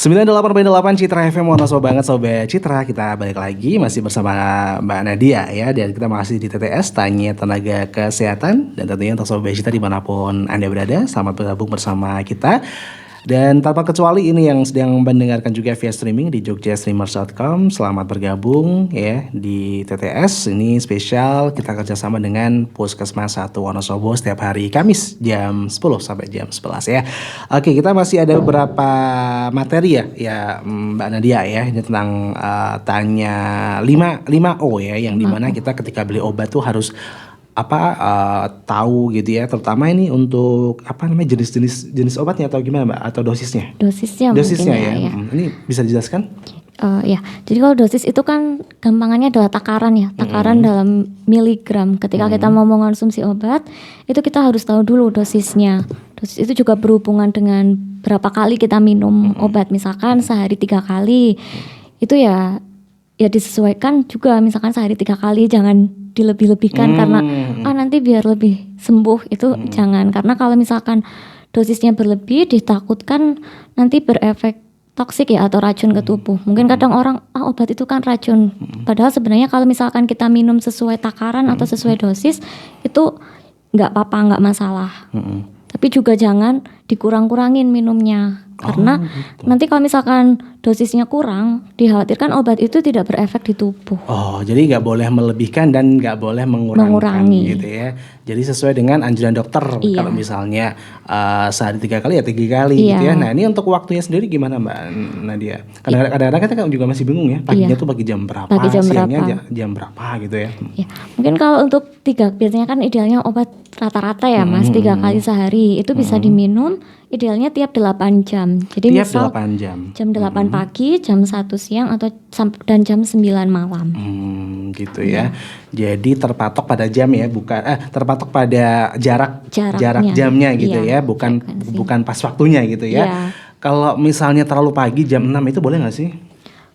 98,8 Citra FM, Wonosobo banget Sobat Citra. Kita balik lagi masih bersama Mbak Nadia ya. Dan kita masih di TTS, Tanya Tenaga Kesehatan. Dan tentunya untuk Sobat Citra dimanapun Anda berada, selamat bergabung bersama kita. Dan tanpa kecuali ini yang sedang mendengarkan juga via streaming di jogjastreamers.com. Selamat bergabung ya di TTS. Ini spesial kita kerjasama dengan Puskesmas 1 Wonosobo setiap hari Kamis jam 10 sampai jam 11 ya. Oke, kita masih ada beberapa materi ya Mbak Nadia ya. Ini tentang tanya 5O ya, yang dimana kita ketika beli obat tuh harus tahu gitu ya, terutama ini untuk jenis obatnya atau gimana Mbak, atau dosisnya Dosisnya ya. Ini bisa dijelaskan? Ya, jadi kalau dosis itu kan gampangannya adalah takaran ya, dalam miligram. Ketika kita mau mengonsumsi obat, itu kita harus tahu dulu dosisnya. Dosis itu juga berhubungan dengan berapa kali kita minum obat. Misalkan sehari 3 kali, itu ya disesuaikan juga. Misalkan sehari 3 kali, jangan dilebih-lebihkan karena nanti biar lebih sembuh, itu jangan. Karena kalau misalkan dosisnya berlebih, ditakutkan nanti berefek toksik ya, atau racun ke tubuh. Mungkin kadang orang obat itu kan racun, padahal sebenarnya kalau misalkan kita minum sesuai takaran atau sesuai dosis, itu nggak apa-apa, nggak masalah. Tapi juga jangan dikurang-kurangin minumnya, karena nanti kalau misalkan dosisnya kurang, dikhawatirkan obat itu tidak berefek di tubuh. Jadi nggak boleh melebihkan dan nggak boleh mengurangi gitu ya. Jadi sesuai dengan anjuran dokter. Kalau misalnya sehari 3 kali ya 3 kali gitu ya. Nah, ini untuk waktunya sendiri gimana Mbak Nadia? Kadang-kadang kita kan juga masih bingung ya. Paginya tuh pagi jam berapa, siangnya jam berapa gitu ya. Mungkin kalau untuk biasanya kan idealnya obat rata-rata ya Mas, 3 kali sehari. Itu bisa diminum idealnya tiap 8 jam. Jadi tiap misal 8 jam. Jam 8 pagi, jam 1 siang dan jam 9 malam. Gitu ya. Jadi terpatok pada jam ya, terpatok pada jarak jamnya gitu ya, bukan pas waktunya gitu ya. Kalau misalnya terlalu pagi jam 6 itu boleh nggak sih?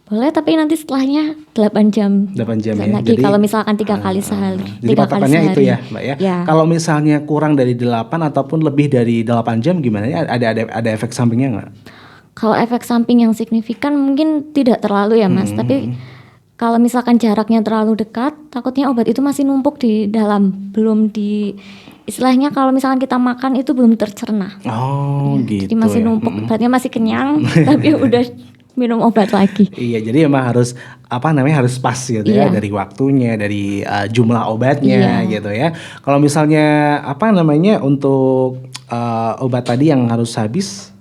Boleh, tapi nanti setelahnya 8 jam. 8 jam ya. Lagi, jadi kalau misalkan 3 kali sehari. Jadi patokannya itu ya, Mbak ya. Kalau misalnya kurang dari 8 ataupun lebih dari 8 jam gimana ya? Ada efek sampingnya nggak? Kalau efek samping yang signifikan mungkin tidak terlalu ya Mas, tapi kalau misalkan jaraknya terlalu dekat, takutnya obat itu masih numpuk di dalam, istilahnya kalau misalkan kita makan itu belum tercerna. Gitu. Jadi masih numpuk, obatnya masih kenyang, tapi udah minum obat lagi. Iya, jadi emang harus harus pas gitu ya, dari waktunya, dari jumlah obatnya gitu ya. Kalau misalnya untuk obat tadi yang harus habis,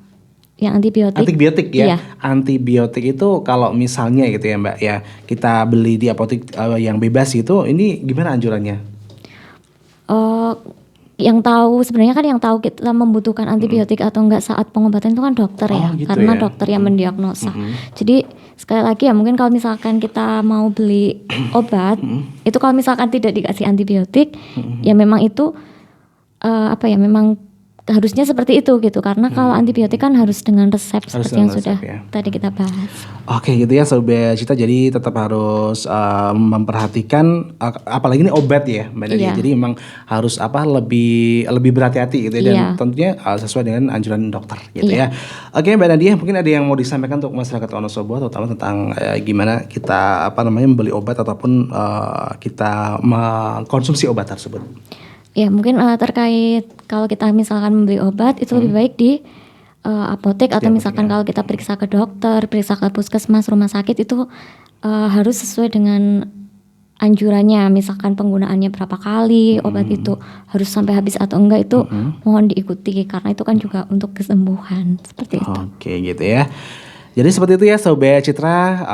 yang antibiotik ya. Antibiotik itu kalau misalnya gitu ya Mbak ya, kita beli di apotek yang bebas itu, ini gimana anjurannya? Yang tahu kita membutuhkan antibiotik atau enggak saat pengobatan itu kan dokter ya, gitu karena ya? dokter yang mendiagnosa. Jadi sekali lagi ya, mungkin kalau misalkan kita mau beli obat, itu kalau misalkan tidak dikasih antibiotik, ya memang itu memang harusnya seperti itu gitu, karena kalau antibiotik kan harus dengan resep seperti yang sudah tadi kita bahas. Oke gitu ya Sobat Cita, jadi tetap harus memperhatikan, apalagi ini obat ya Mbak Nadia. Jadi memang harus lebih berhati-hati gitu ya, dan tentunya sesuai dengan anjuran dokter gitu ya. Oke Mbak Nadia, mungkin ada yang mau disampaikan untuk masyarakat Wonosobo, terutama tentang gimana kita membeli obat ataupun kita mengkonsumsi obat tersebut. Ya, mungkin terkait kalau kita misalkan membeli obat itu lebih baik di apotek, atau misalkan kalau kita periksa ke dokter, periksa ke puskesmas, rumah sakit, itu harus sesuai dengan anjurannya. Misalkan penggunaannya berapa kali, obat itu harus sampai habis atau enggak, itu mohon diikuti, karena itu kan juga untuk kesembuhan, seperti itu. Oke gitu ya. Jadi seperti itu ya Sobat Citra,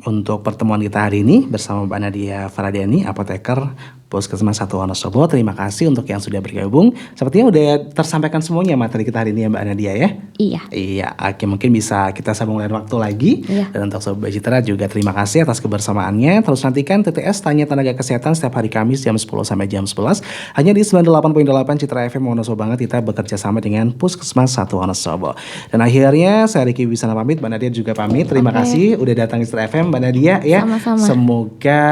untuk pertemuan kita hari ini bersama Mbak Nadia Faradiani, apoteker Puskesmas 1 Wonosobo. Terima kasih untuk yang sudah bergabung. Sepertinya udah tersampaikan semuanya materi kita hari ini ya Mbak Nadia ya. Iya, oke, mungkin bisa kita sambung lain waktu lagi. Dan untuk Sobat Citra juga terima kasih atas kebersamaannya. Terus nantikan TTS Tanya Tenaga Kesehatan setiap hari Kamis jam 10 sampai jam 11 hanya di 98,8 Citra FM Wonosobo banget. Kita bekerja sama dengan Puskesmas 1 Wonosobo. Dan akhirnya saya Riki Wisana pamit, Mbak Nadia juga pamit. Terima kasih udah datang di Citra FM Mbak Nadia ya. Sama-sama. Semoga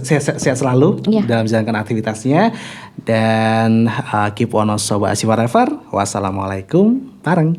sehat selalu dalam menjalankan aktivitasnya, dan keep Wonosobo forever. Wassalamualaikum, bareng.